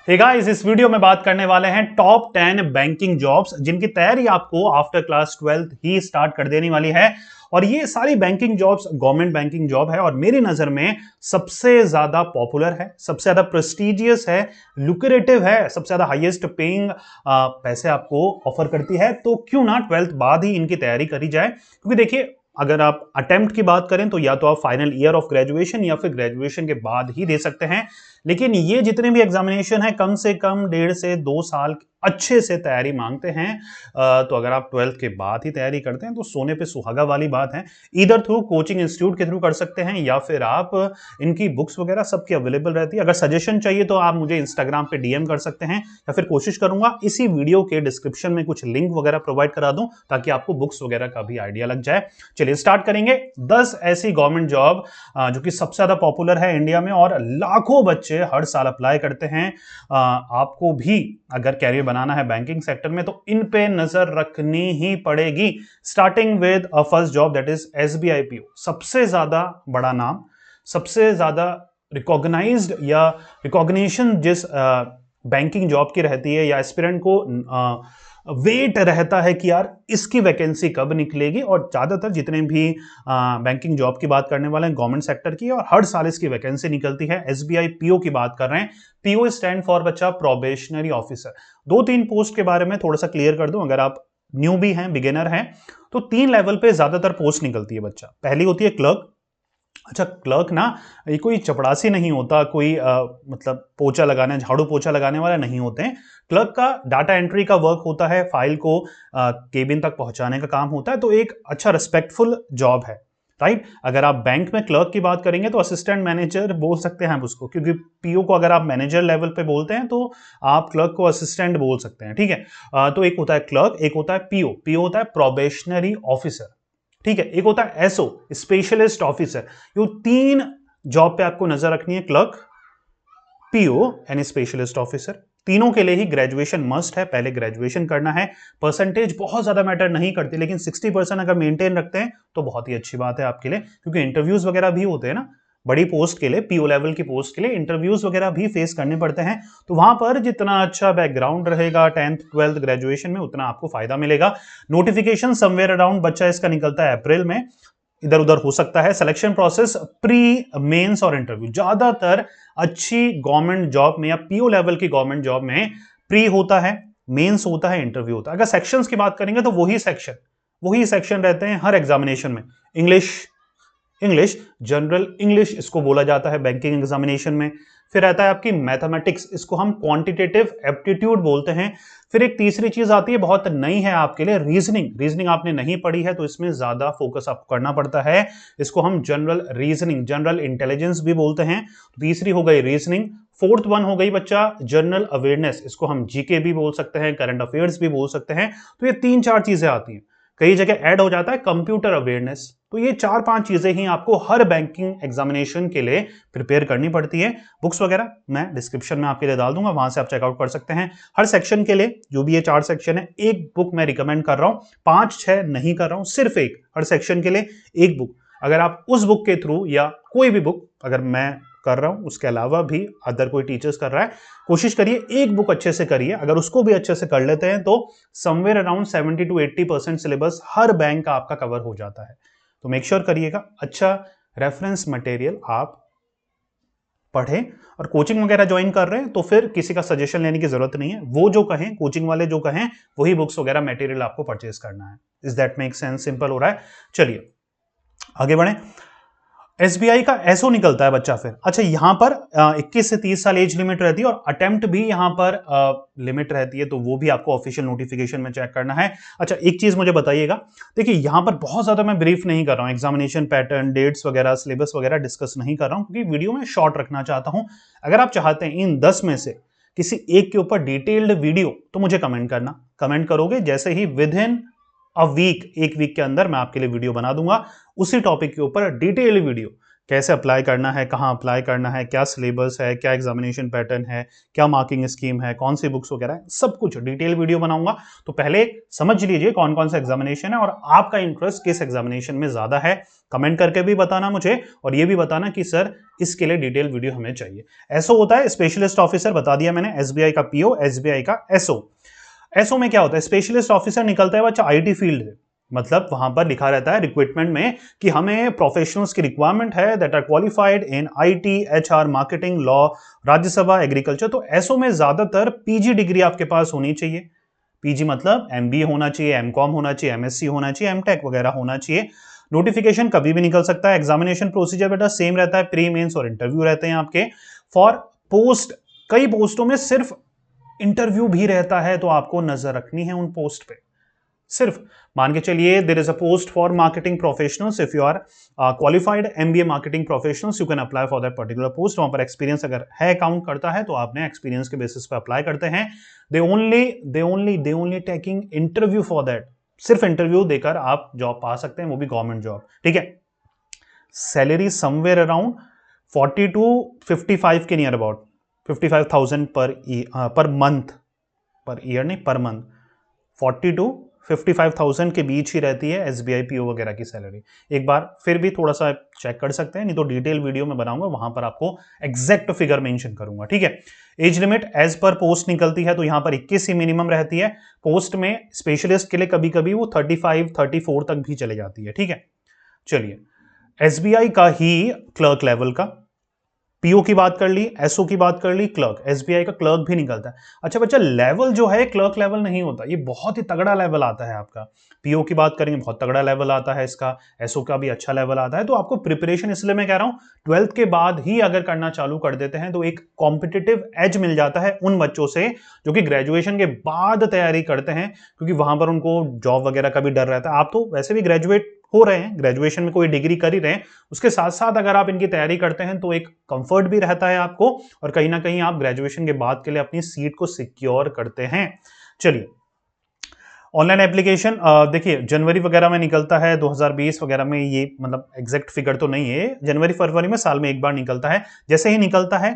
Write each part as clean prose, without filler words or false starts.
Hey guys, इस video में बात करने वाले हैं टॉप 10 बैंकिंग जॉब्स जिनकी तैयारी आपको आफ्टर क्लास 12th ही स्टार्ट कर देने वाली है। और ये सारी banking jobs government banking job है और मेरी नजर में सबसे ज्यादा पॉपुलर है, सबसे ज्यादा प्रेस्टिजियस है, लुक्रेटिव है, सबसे ज्यादा हाईएस्ट पेइंग पैसे आपको ऑफर करती है। तो क्यों ना 12th बाद ही इनकी तैयारी करी जाए, क्योंकि देखिए अगर आप अटेम्प्ट की बात करें तो या तो आप फाइनल ईयर ऑफ ग्रेजुएशन या फिर ग्रेजुएशन के बाद ही दे सकते हैं। लेकिन ये जितने भी एग्जामिनेशन है कम से कम 1.5 से 2 साल अच्छे से तैयारी मांगते हैं। तो अगर आप 12th के बाद ही तैयारी करते हैं तो सोने पे सुहागा वाली बात है। इधर थ्रू कोचिंग इंस्टीट्यूट के थ्रू कर सकते हैं या फिर आप इनकी बुक्स वगैरह सबकी अवेलेबल रहती है। अगर सजेशन चाहिए तो आप मुझे इंस्टाग्राम पे डीएम कर सकते हैं या फिर कोशिश करूंगा इसी वीडियो के डिस्क्रिप्शन में कुछ लिंक वगैरह प्रोवाइड करा दूं ताकि आपको बुक्स वगैरह का भी आइडिया लग जाए। चलिए स्टार्ट करेंगे। 10 ऐसी गवर्नमेंट जॉब जो कि सबसे ज्यादा पॉपुलर है इंडिया में और लाखों बच्चे हर साल अप्लाई करते हैं। आपको भी अगर कैरियर बनाना है बैंकिंग सेक्टर में तो इन पे नजर रखनी ही पड़ेगी। Starting with a first job that is SBI PO. सबसे ज्यादा बड़ा नाम, सबसे ज्यादा रिकॉग्नाइज्ड या रिकॉग्निशन जिस बैंकिंग जॉब की रहती है या एस्पिरेंट को वेट रहता है कि यार इसकी वैकेंसी कब निकलेगी। और ज्यादातर जितने भी बैंकिंग जॉब की बात करने वाले हैं गवर्नमेंट सेक्टर की, और हर साल इसकी वैकेंसी निकलती है। एसबीआई पीओ की बात कर रहे हैं। पीओ स्टैंड फॉर बच्चा प्रोबेशनरी ऑफिसर। 2-3 पोस्ट के बारे में थोड़ा सा क्लियर कर दूं, अगर आप न्यू भी हैं, बिगिनर हैं, तो 3 लेवल पे ज्यादातर पोस्ट निकलती है बच्चा। पहली होती है क्लर्क। अच्छा, क्लर्क ना ये कोई चपड़ासी नहीं होता, कोई मतलब पोछा लगाने, झाड़ू पोछा लगाने वाला नहीं होते हैं। क्लर्क का डाटा एंट्री का वर्क होता है, फाइल को केबिन तक पहुंचाने का काम होता है। तो एक अच्छा रिस्पेक्टफुल जॉब है, राइट। अगर आप बैंक में क्लर्क की बात करेंगे तो असिस्टेंट मैनेजर बोल सकते हैं आप उसको, क्योंकि पीओ को अगर आप मैनेजर लेवल पे बोलते हैं तो आप क्लर्क को असिस्टेंट बोल सकते हैं, ठीक है। तो एक होता है क्लर्क, एक होता है पीओ। पीओ होता है प्रोबेशनरी ऑफिसर, ठीक है। एक होता है एसओ, स्पेशलिस्ट ऑफिसर। ये 3 जॉब पे आपको नजर रखनी है, clerk, PO and specialist officer. तीनों के लिए ही ग्रेजुएशन मस्ट है, पहले ग्रेजुएशन करना है। परसेंटेज बहुत ज्यादा मैटर नहीं करती, लेकिन 60% अगर मेंटेन रखते हैं तो बहुत ही अच्छी बात है आपके लिए, क्योंकि इंटरव्यूज वगैरह भी होते हैं ना बड़ी पोस्ट के लिए, पीओ लेवल की पोस्ट के लिए इंटरव्यूज वगैरह भी फेस करने पड़ते हैं। तो वहां पर जितना अच्छा बैकग्राउंड रहेगा 10th 12th ग्रेजुएशन में, उतना आपको फायदा मिलेगा। नोटिफिकेशन समवेयर अराउंड बच्चा इसका निकलता है अप्रैल में, इधर उधर हो सकता है। सिलेक्शन प्रोसेस प्री मेंस और इंटरव्यू। ज्यादातर अच्छी गवर्नमेंट जॉब में या पीओ लेवल की गवर्नमेंट जॉब में प्री होता है, मेंस होता है, इंटरव्यू होता है। अगर सेक्शंस की बात करेंगे तो वही सेक्शन रहते हैं हर एग्जामिनेशन में। इंग्लिश जनरल इंग्लिश इसको बोला जाता है बैंकिंग एग्जामिनेशन में। फिर आता है आपकी मैथमेटिक्स, इसको हम क्वांटिटेटिव एप्टीट्यूड बोलते हैं। फिर एक तीसरी चीज आती है, बहुत नई है आपके लिए, रीजनिंग आपने नहीं पढ़ी है तो इसमें ज्यादा फोकस आपको करना पड़ता है। इसको हम जनरल रीजनिंग, जनरल इंटेलिजेंस भी बोलते हैं। तीसरी हो गई रीजनिंग। फोर्थ वन हो गई बच्चा जनरल अवेयरनेस, इसको हम जीके भी बोल सकते हैं, करंट अफेयर्स भी बोल सकते हैं। तो ये 3-4 चीजें आती हैं। कई जगह ऐड हो जाता है कंप्यूटर अवेयरनेस। तो ये 4-5 चीजें ही आपको हर बैंकिंग एग्जामिनेशन के लिए प्रिपेयर करनी पड़ती है। बुक्स वगैरह मैं डिस्क्रिप्शन में आपके लिए डाल दूंगा, वहां से आप चेकआउट कर सकते हैं। हर सेक्शन के लिए जो भी ये 4 सेक्शन है, एक बुक मैं रिकमेंड कर रहा हूं, 5-6 नहीं कर रहा हूं, सिर्फ एक। हर सेक्शन के लिए एक बुक। अगर आप उस बुक के थ्रू या कोई भी बुक अगर मैं कर रहा हूं उसके अलावा भी अदर कोई टीचर्स कर रहा है, कोशिश करिए एक बुक अच्छे से करिए। अगर उसको भी अच्छे से कर लेते हैं तो somewhere around 70 to 80% syllabus her bank का आपका कवर हो जाता है। तो मेक श्योर करिएगा अच्छा रेफरेंस मटेरियल आप पढ़ें। और कोचिंग वगैरह ज्वाइन कर रहे हैं तो फिर किसी का सजेशन लेने की जरूरत नहीं है, वो जो कहें, कोचिंग वाले जो कहें वही बुक्स वगैरह मटेरियल आपको परचेज करना है। Is that make sense? Simple हो रहा है। चलिए आगे बढ़े। एसबीआई का एसओ निकलता है बच्चा फिर। अच्छा, यहां पर 21 से 30 साल एज लिमिट रहती है और अटेम्प्ट भी यहां पर लिमिट रहती है, तो वो भी आपको ऑफिशियल नोटिफिकेशन में चेक करना है। अच्छा, एक चीज मुझे बताइएगा, देखिए यहां पर बहुत ज्यादा मैं ब्रीफ नहीं कर रहा हूं, एग्जामिनेशन पैटर्न, डेट्स वगैरह, सिलेबस वगैरह डिस्कस नहीं कर रहा हूं, क्योंकि वीडियो में शॉर्ट रखना चाहता हूं। अगर आप चाहते हैं इन 10 में से किसी एक के ऊपर डिटेल्ड वीडियो, तो मुझे कमेंट करना। कमेंट करोगे जैसे ही विद इन अ वीक, एक वीक के अंदर मैं आपके लिए वीडियो बना दूंगा उसी टॉपिक के ऊपर डिटेल्ड वीडियो। कैसे अप्लाई करना है, कहाँ अप्लाई करना है, क्या सिलेबस है, क्या एग्जामिनेशन पैटर्न है, क्या मार्किंग स्कीम है, कौन सी बुक्स वगैरह है, सब कुछ डिटेल वीडियो बनाऊंगा। तो पहले समझ लीजिए कौन कौन सा एग्जामिनेशन है और आपका इंटरेस्ट किस एग्जामिनेशन में ज्यादा है। कमेंट करके भी बताना मुझे, और ये भी बताना कि सर इसके लिए डिटेल वीडियो हमें चाहिए। एसओ होता है स्पेशलिस्ट ऑफिसर, बता दिया मैंने, एसबीआई का पीओ, एसबीआई का एसओ। एसओ में क्या होता है, स्पेशलिस्ट ऑफिसर निकलता है बच्चा आईटी फील्ड से, मतलब वहां पर लिखा रहता है रिक्रूटमेंट में कि हमें प्रोफेशनल्स की रिक्वायरमेंट है that are qualified in IT, HR, marketing, law, Rajya Sabha, agriculture. तो एसओ में ज्यादातर पीजी डिग्री आपके पास होनी चाहिए। पीजी मतलब एमबीए होना चाहिए, एमकॉम होना चाहिए, एमएससी होना चाहिए, एमटेक वगैरह होना चाहिए। नोटिफिकेशन कभी भी निकल सकता है। एग्जामिनेशन प्रोसीजर बेटा सेम रहता है, प्री मेंस और इंटरव्यू रहते हैं आपके। फॉर पोस्ट, कई पोस्टों में सिर्फ इंटरव्यू भी रहता है, तो आपको नजर रखनी है उन पोस्ट पे। सिर्फ मान के चलिए there is a post for marketing professionals, if you are qualified MBA marketing professionals you can apply for that particular post. वहां पर एक्सपीरियंस अगर है काउंट करता है तो आपने एक्सपीरियंस के बेसिस पे अप्लाई करते हैं। They only taking interview for that. सिर्फ इंटरव्यू देकर आप जॉब पा सकते हैं, वो भी गवर्नमेंट जॉब, ठीक है। सैलरी समवेयर अराउंड 40 to 55 के near about, 55,000 per month, per year नहीं पर मंथ, 40 to 55,000 के बीच ही रहती है एसबीआई पीओ वगैरह की सैलरी। एक बार फिर भी थोड़ा सा चेक कर सकते हैं, नहीं तो डिटेल वीडियो में बनाऊंगा, वहां पर आपको एग्जैक्ट फिगर मेंशन करूंगा, ठीक है। Age limit as per post निकलती है, तो यहां पर 21 ही मिनिमम रहती है। पोस्ट में स्पेशलिस्ट के लिए कभी कभी वो 35, 34 तक भी चले जाती है, ठीक है। चलिए, एसबीआई का ही क्लर्क लेवल का, पीओ की बात कर ली, एसओ की बात कर ली, क्लर्क, एसबीआई का क्लर्क भी निकलता है। अच्छा बच्चा, लेवल जो है क्लर्क लेवल नहीं होता, ये बहुत ही तगड़ा लेवल आता है आपका। पीओ की बात करेंगे, बहुत तगड़ा लेवल आता है इसका, एसओ का भी अच्छा लेवल आता है। तो आपको प्रिपरेशन, इसलिए मैं कह रहा हूं 12th के बाद ही अगर करना चालू कर देते हैं तो एक कॉम्पिटिटिव एज मिल जाता है उन बच्चों से जो कि ग्रेजुएशन के बाद तैयारी करते हैं, क्योंकि वहां पर उनको जॉब वगैरह का भी डर रहता है। आप तो वैसे भी ग्रेजुएट हो रहे हैं, ग्रेजुएशन में कोई डिग्री कर ही रहे हैं, उसके साथ साथ अगर आप इनकी तैयारी करते हैं तो एक कंफर्ट भी रहता है आपको, और कहीं ना कहीं आप ग्रेजुएशन के बाद के लिए अपनी सीट को सिक्योर करते हैं। चलिए, ऑनलाइन एप्लीकेशन देखिए जनवरी वगैरह में निकलता है, 2020 वगैरह में, ये मतलब एग्जैक्ट फिगर तो नहीं है, जनवरी फरवरी में साल में एक बार निकलता है। जैसे ही निकलता है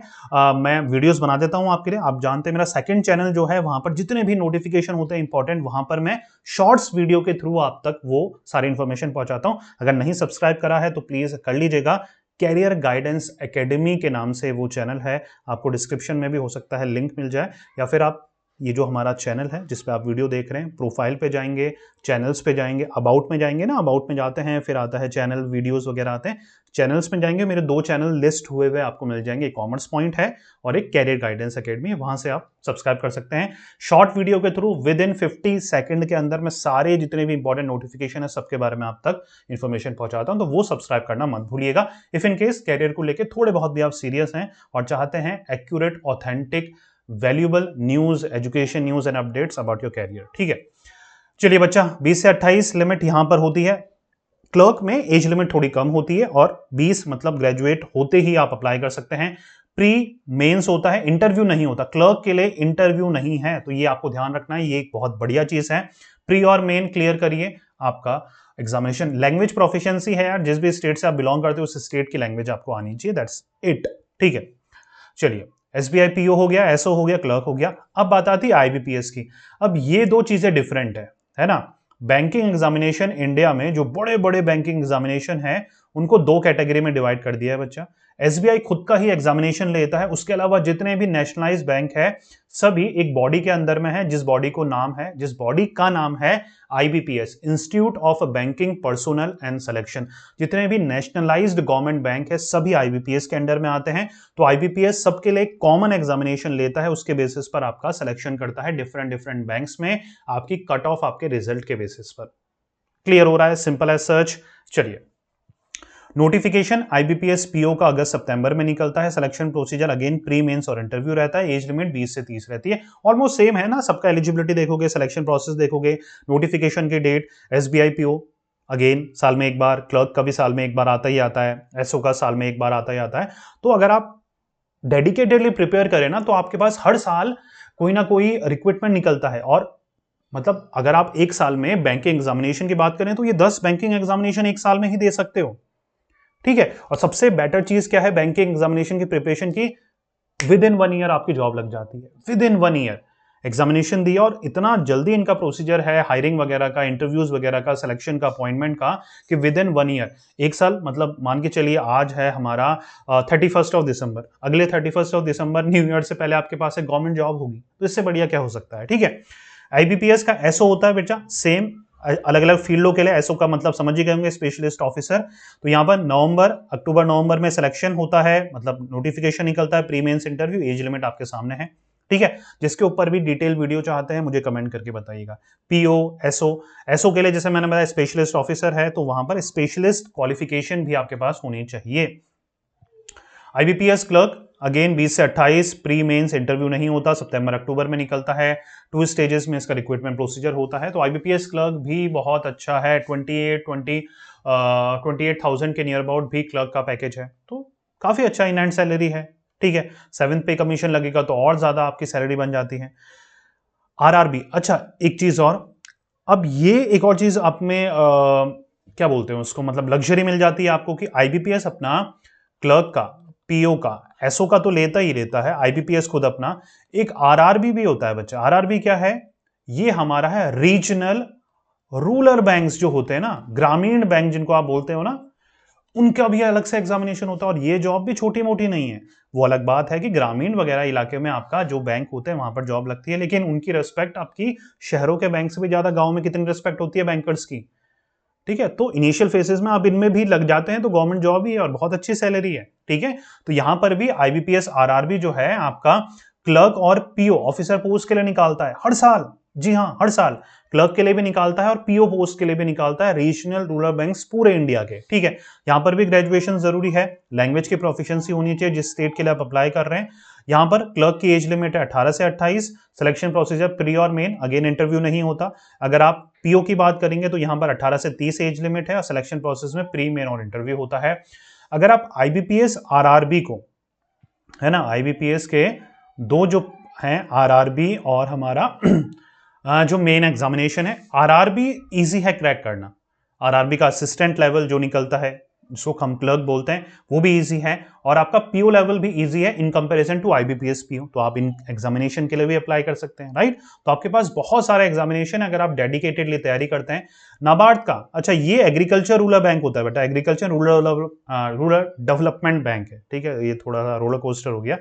मैं वीडियोस बना देता हूं आपके लिए। आप जानते हैं मेरा सेकंड चैनल जो है, वहां पर जितने भी नोटिफिकेशन होते हैं इंपॉर्टेंट, वहां पर मैं शॉर्ट्स वीडियो के थ्रू आप तक वो सारी इंफॉर्मेशन पहुंचाता हूं। अगर नहीं सब्सक्राइब करा है तो प्लीज कर लीजिएगा। कैरियर गाइडेंस एकेडमी के नाम से वो चैनल है, आपको डिस्क्रिप्शन में भी हो सकता है लिंक मिल जाए, या फिर आप ये जो हमारा चैनल है जिस पे आप वीडियो देख रहे हैं, प्रोफाइल पे जाएंगे, चैनल्स पे जाएंगे, अबाउट में जाएंगे ना, अबाउट में जाते हैं, फिर आता है चैनल, वीडियोस वगैरह आते हैं, चैनल्स में जाएंगे, मेरे 2 चैनल लिस्ट हुए हुए आपको मिल जाएंगे, एक कॉमर्स पॉइंट है और एक कैरियर गाइडेंस एकेडमी, वहां से आप सब्सक्राइब कर सकते हैं। शॉर्ट वीडियो के थ्रू विद इन 50 सेकंड के अंदर मैं सारे जितने भी इंपॉर्टेंट नोटिफिकेशन है सबके बारे में आप तक इंफॉर्मेशन पहुंचाता हूं, तो वो सब्सक्राइब करना मत भूलिएगा। इफ इन केस कैरियर को लेकर थोड़े बहुत भी आप सीरियस हैं और चाहते हैं accurate, authentic, valuable news, education news and updates about your career, ठीक है। चलिए बच्चा, 20 से 28 लिमिट यहां पर होती है। क्लर्क में एज लिमिट थोड़ी कम होती है और 20 मतलब ग्रेजुएट होते ही आप अप्लाई कर सकते हैं। प्री मेंस होता है, इंटरव्यू नहीं होता क्लर्क के लिए, इंटरव्यू नहीं है, तो ये आपको ध्यान रखना है, ये एक बहुत बढ़िया चीज है। प्री और मेन क्लियर करिए, आपका एग्जामिनेशन। लैंग्वेज प्रोफिशिएंसी है यार, जिस भी स्टेट से आप बिलोंग करते हो उस स्टेट की लैंग्वेज आपको आनी चाहिए, दैट्स इट, ठीक है। चलिए, एसबीआई पीओ हो गया, एसओ हो गया, क्लर्क हो गया। अब बात आती है आईबीपीएस की। अब ये 2 चीजें डिफरेंट है ना। बैंकिंग एग्जामिनेशन इंडिया में जो बड़े बड़े बैंकिंग एग्जामिनेशन है उनको 2 कैटेगरी में डिवाइड कर दिया है बच्चा। एसबीआई खुद का ही एग्जामिनेशन लेता है, उसके अलावा जितने भी नेशनलाइज्ड बैंक है सभी एक बॉडी के अंदर में है, जिस बॉडी का नाम है IBPS, institute of banking personnel and selection. जितने भी नेशनलाइज्ड गवर्नमेंट बैंक है सभी आईबीपीएस के अंडर में आते हैं। तो आईबीपीएस सबके लिए कॉमन एग्जामिनेशन लेता है, उसके बेसिस पर आपका सिलेक्शन करता है डिफरेंट डिफरेंट बैंक्स में, आपकी कट ऑफ आपके रिजल्ट के बेसिस पर। क्लियर हो रहा है, सिंपल एज सर्च। चलिए, नोटिफिकेशन आईबीपीएस पीओ का अगस्त सितंबर में निकलता है। Selection procedure again pre mains और इंटरव्यू रहता है। एज लिमिट 20 से 30 रहती है, ऑलमोस्ट सेम है ना, सबका एलिजिबिलिटी देखोगे, सिलेक्शन प्रोसेस देखोगे, नोटिफिकेशन की डेट, एसबीआई पीओ अगेन साल में एक बार, क्लर्क का भी साल में एक बार आता ही आता है, एसओ का साल में एक बार आता ही आता है। तो अगर आप डेडिकेटेडली प्रिपेयर करें ना तो आपके पास हर साल कोई ना कोई रिक्रूटमेंट निकलता है। और मतलब अगर आप एक साल में बैंकिंग एग्जामिनेशन की बात करें तो ये 10 बैंकिंग एग्जामिनेशन एक साल में ही दे सकते हो। ठीक है। और सबसे बेटर चीज क्या है बैंकिंग एग्जामिनेशन की प्रिपरेशन की, विद इन 1 ईयर आपकी जॉब लग जाती है, विद इन 1 ईयर एग्जामिनेशन दिया और इतना जल्दी इनका प्रोसीजर है हायरिंग वगैरह का, इंटरव्यूज वगैरह का, सिलेक्शन का, अपॉइंटमेंट का, कि विद इन 1 ईयर, 1 साल, मतलब मान के चलिए आज है हमारा 31 दिसंबर, अगले 31 दिसंबर न्यू ईयर से पहले आपके पास एक गवर्नमेंट जॉब होगी, तो इससे बढ़िया क्या हो सकता है। ठीक है। आईबीपीएस का एसओ होता है बेटा सेम, अलग अलग फील्डों के लिए एसओ का मतलब समझ ही गए होंगे, स्पेशलिस्ट ऑफिसर। तो यहाँ पर अक्टूबर नवंबर में सिलेक्शन होता है, मतलब नोटिफिकेशन निकलता है, pre mains interview, age limit आपके सामने है। ठीक है। जिसके ऊपर भी डिटेल वीडियो चाहते हैं मुझे कमेंट करके बताइएगा। पीओ, एसओ के लिए जैसे मैंने बताया स्पेशलिस्ट ऑफिसर है, तो वहां पर स्पेशलिस्ट क्वालिफिकेशन भी आपके पास होनी चाहिए। आईबीपीएस क्लर्क अगेन 20 से 28, प्री मेंस इंटरव्यू नहीं होता, सितंबर अक्टूबर में निकलता है, 2 स्टेजेस में इसका रिक्रूटमेंट प्रोसीजर होता है। तो आईबीपीएस क्लर्क भी बहुत अच्छा है, 28,000 के नियर अबाउट भी क्लर्क का पैकेज है, तो काफी अच्छा इन हैंड सैलरी है। ठीक है। 7th पे कमीशन लगेगा तो और ज्यादा आपकी सैलरी बन जाती है। आरआरबी, अच्छा एक चीज और, अब ये एक और चीज आप में क्या बोलते हैं उसको, मतलब लग्जरी मिल जाती है आपको कि आईबीपीएस अपना क्लर्क का, पीओ का, एसओ का तो लेता ही लेता है, आईबीपीएस खुद अपना एक आरआरबी भी होता है बच्चा। आरआरबी क्या है, ये हमारा है रीजनल रूरल बैंक्स जो होते हैं ना, ग्रामीण बैंक जिनको आप बोलते हो ना, उनका भी अलग से एग्जामिनेशन होता है। और ये जॉब भी छोटी मोटी नहीं है। वो अलग बात है कि ग्रामीण वगैरह इलाके में आपका जो बैंक होते हैं वहां पर जॉब लगती है, लेकिन उनकी रिस्पेक्ट आपकी शहरों के बैंक से भी ज्यादा गांव में कितनी रिस्पेक्ट होती है बैंकर्स की। ठीक है। तो इनिशियल फेसेस में आप इनमें भी लग जाते हैं तो गवर्नमेंट जॉब ही है और बहुत अच्छी सैलरी है। ठीक है। तो यहां पर भी आईबीपीएस आरआरबी जो है आपका क्लर्क और पीओ ऑफिसर पोस्ट के लिए निकालता है हर साल। जी हाँ, हर साल क्लर्क के लिए भी निकालता है और पीओ पोस्ट के लिए भी निकालता है, रीजनल रूरल बैंक्स पूरे इंडिया के। ठीक है। यहां पर भी ग्रेजुएशन जरूरी है, लैंग्वेज की प्रोफिशिएंसी होनी चाहिए जिस स्टेट के लिए आप अप्लाई कर रहे हैं। यहां पर क्लर्क की एज लिमिट है 18 से 28, सिलेक्शन प्रोसीजर प्री और मेन, अगेन इंटरव्यू नहीं होता। अगर आप पीओ की बात करेंगे तो यहां पर 18 से 30 एज लिमिट है और सिलेक्शन प्रोसेस में प्री मेन और इंटरव्यू होता है। अगर आप आईबीपीएस आरआरबी को, है ना, आईबीपीएस के दो जो हैं आरआरबी और हमारा जो मेन एग्जामिनेशन है, आरआरबी इजी है क्रैक करना। आरआरबी का असिस्टेंट लेवल जो निकलता है जिसको हम क्लर्क बोलते हैं वो भी इजी है, और आपका पीओ लेवल भी इजी है in comparison to IBPS PO. तो आप इन एग्जामिनेशन के लिए भी अप्लाई कर सकते हैं, राइट। तो आपके पास बहुत सारे एग्जामिनेशन अगर आप डेडिकेटेडली तैयारी करते हैं। नाबार्ड का, अच्छा ये एग्रीकल्चर रूरल बैंक होता है बेटा, एग्रीकल्चर रूरल डेवलपमेंट बैंक है। ठीक है। ये थोड़ा सा रोलर कोस्टर हो गया।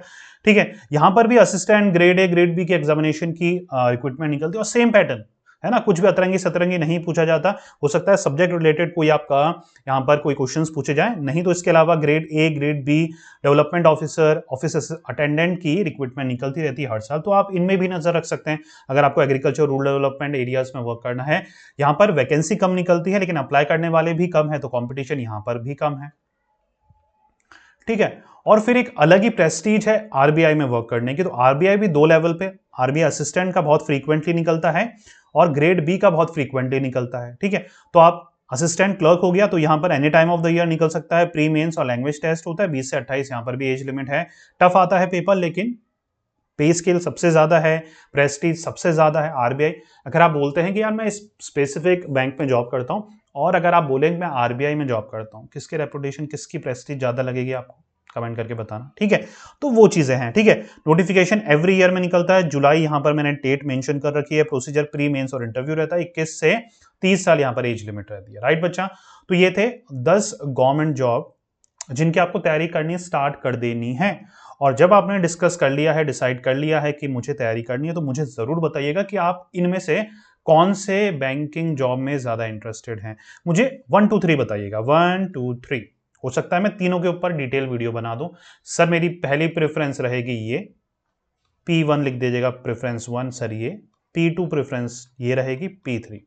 ठीक है। यहां पर भी assistant grade A grade B के एग्जामिनेशन की रिक्रूटमेंट निकलती है और सेम पैटर्न है ना, कुछ भी अतरंगी सतरंगी नहीं पूछा जाता। हो सकता है सब्जेक्ट रिलेटेड कोई आपका यहां पर कोई क्वेश्चंस पूछे जाए, नहीं तो इसके अलावा grade A grade B development officer, office attendant की रिक्रूटमेंट निकलती रहती है हर साल। तो आप इनमें भी नजर रख सकते हैं अगर आपको एग्रीकल्चर रूरल डेवलपमेंट एरियाज में वर्क करना है। यहां पर वैकेंसी कम निकलती है लेकिन अप्लाई करने वाले भी कम है, तो कॉम्पिटिशन यहां पर भी कम है। ठीक है। और फिर एक अलग ही प्रेस्टीज है आरबीआई में वर्क करने की। तो आरबीआई भी 2 लेवल पे, आरबीआई असिस्टेंट का बहुत फ्रीक्वेंटली निकलता है और ग्रेड बी का बहुत फ्रीक्वेंटली निकलता है। ठीक है। तो आप असिस्टेंट क्लर्क हो गया तो यहां पर any time of the year निकल सकता है, प्री मेंस और लैंग्वेज टेस्ट होता है, 20 से 28 यहां पर भी एज लिमिट है। टफ आता है पेपर, लेकिन पे स्केल सबसे ज्यादा है, प्रेस्टीज सबसे ज्यादा है आरबीआई। अगर आप बोलते हैं कि यार मैं इस स्पेसिफिक बैंक में जॉब करता हूं, और अगर आप बोलेंगे मैं आरबीआई में जॉब करता हूं, किसकी रेपुटेशन, किसकी प्रेस्टीज ज्यादा लगेगी आपको, कमेंट करके बताना। ठीक है। तो वो चीजें हैं। ठीक है। नोटिफिकेशन एवरी ईयर में निकलता है, जुलाई यहां पर मैंने डेट मेंशन कर रखी है। प्रोसीजर प्री मेंस और इंटरव्यू रहता है, 21 से 30 साल यहां पर एज लिमिट रहती है, राइट बच्चा। तो ये थे 10 गवर्नमेंट जॉब जिनकी आपको तैयारी करनी स्टार्ट कर देनी है। और जब आपने डिस्कस कर लिया है, डिसाइड कर लिया है कि मुझे तैयारी करनी है, तो मुझे जरूर बताइएगा कि आप इनमें से कौन से बैंकिंग जॉब में ज्यादा इंटरेस्टेड हैं। मुझे 1 2 3 बताइएगा, 1 2 3। हो सकता है मैं तीनों के ऊपर डिटेल वीडियो बना दूं। सर मेरी पहली प्रेफरेंस रहेगी ये, P1 लिख दीजिएगा प्रेफरेंस 1 सर, ये P2 प्रेफरेंस ये रहेगी, P3।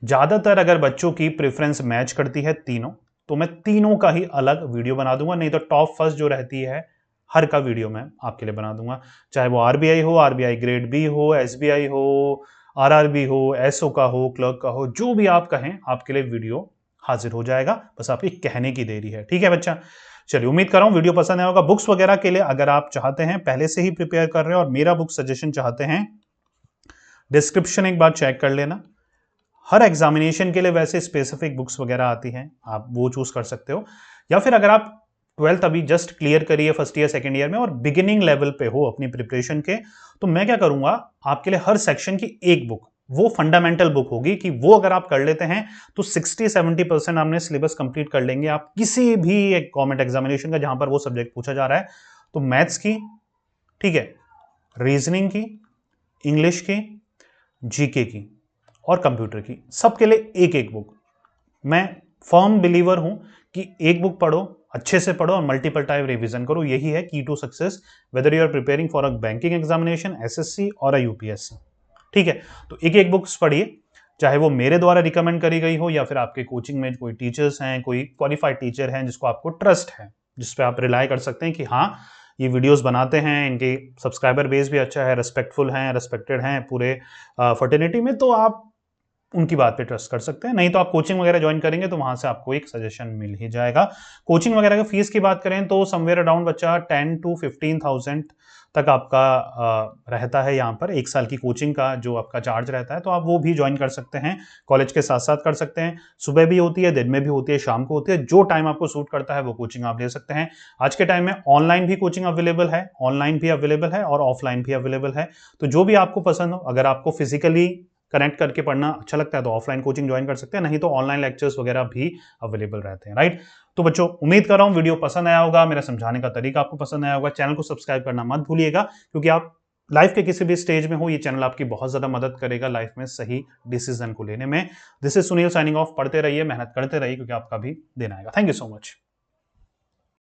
ज्यादातर अगर बच्चों की प्रेफरेंस मैच करती है तीनों, तो मैं तीनों का ही अलग वीडियो बना दूंगा, नहीं तो टॉप फर्स्ट जो रहती है हर का वीडियो मैं आपके लिए बना दूंगा। चाहे वो आरबीआई हो, आरबीआई ग्रेड बी हो, एसबीआई हो, आरआरबी हो, एसओ का हो, क्लर्क का हो, जो भी आप कहें आपके लिए वीडियो हाजिर हो जाएगा, बस आपकी कहने की देरी है। ठीक है बच्चा। चलिए, उम्मीद कर रहा हूं वीडियो पसंद आया होगा। बुक्स वगैरह के लिए अगर आप चाहते हैं, पहले से ही प्रिपेयर कर रहे हैं और मेरा बुक सजेशन चाहते हैं, डिस्क्रिप्शन एक बार चेक कर लेना। हर एग्जामिनेशन के लिए वैसे स्पेसिफिक बुक्स वगैरह आती हैं, आप वो चूज कर सकते हो। या फिर अगर आप 12th अभी जस्ट क्लियर करिए फर्स्ट ईयर सेकंड ईयर में और बिगिनिंग लेवल पे हो अपनी प्रिपरेशन के, तो मैं क्या करूंगा, आपके लिए हर सेक्शन की एक बुक, वो फंडामेंटल बुक होगी कि वो अगर आप कर लेते हैं तो 60-70% आपने सिलेबस कंप्लीट कर लेंगे आप किसी भी एक गवर्नमेंट एग्जामिनेशन का जहां पर वो सब्जेक्ट पूछा जा रहा है। तो मैथ्स की, ठीक है, रीजनिंग की, इंग्लिश की, जीके की और कंप्यूटर की, सबके लिए एक एक बुक। मैं फर्म बिलीवर हूं कि एक बुक पढ़ो, अच्छे से पढ़ो और मल्टीपल टाइम रिवीजन करो। यही है key to success, whether you are preparing for a banking examination, SSC और अ यूपीएससी। ठीक है, तो एक एक बुक्स पढ़िए, चाहे वो मेरे द्वारा रिकमेंड करी गई हो या फिर आपके कोचिंग में कोई टीचर्स हैं, कोई क्वालिफाइड टीचर हैं जिसको आपको ट्रस्ट है, जिस पे आप रिलाई कर सकते हैं कि हाँ ये वीडियोस बनाते हैं, इनके सब्सक्राइबर बेस भी अच्छा है, रिस्पेक्टफुल हैं, रिस्पेक्टेड हैं पूरे फर्टिनिटी में, तो आप उनकी बात पे ट्रस्ट कर सकते हैं। नहीं तो आप कोचिंग वगैरह ज्वाइन करेंगे तो वहां से आपको एक सजेशन मिल ही जाएगा। कोचिंग वगैरह की फीस की बात करें तो समवेयर अराउंड बच्चा 10 to 15,000 तक आपका रहता है यहाँ पर, एक साल की कोचिंग का जो आपका चार्ज रहता है। तो आप वो भी ज्वाइन कर सकते हैं, कॉलेज के साथ साथ कर सकते हैं। सुबह भी होती है, दिन में भी होती है, शाम को होती है, जो टाइम आपको सूट करता है वो कोचिंग आप ले सकते हैं। आज के टाइम में ऑनलाइन भी कोचिंग अवेलेबल है, ऑनलाइन भी अवेलेबल है और ऑफलाइन भी अवेलेबल है। तो जो भी आपको पसंद हो, अगर आपको फिजिकली कनेक्ट करके पढ़ना अच्छा लगता है तो ऑफलाइन कोचिंग ज्वाइन कर सकते हैं, नहीं तो ऑनलाइन लेक्चर्स वगैरह भी अवेलेबल रहते हैं, राइट। तो बच्चों, उम्मीद कर रहा हूं वीडियो पसंद आया होगा, मेरा समझाने का तरीका आपको पसंद आया होगा। चैनल को सब्सक्राइब करना मत भूलिएगा, क्योंकि आप लाइफ के किसी भी स्टेज में हो, ये चैनल आपकी बहुत ज्यादा मदद करेगा लाइफ में सही डिसीजन को लेने में। This is Sunil signing off. पढ़ते रहिए, मेहनत करते रहिए, क्योंकि आपका भी दिन आएगा। Thank you so much.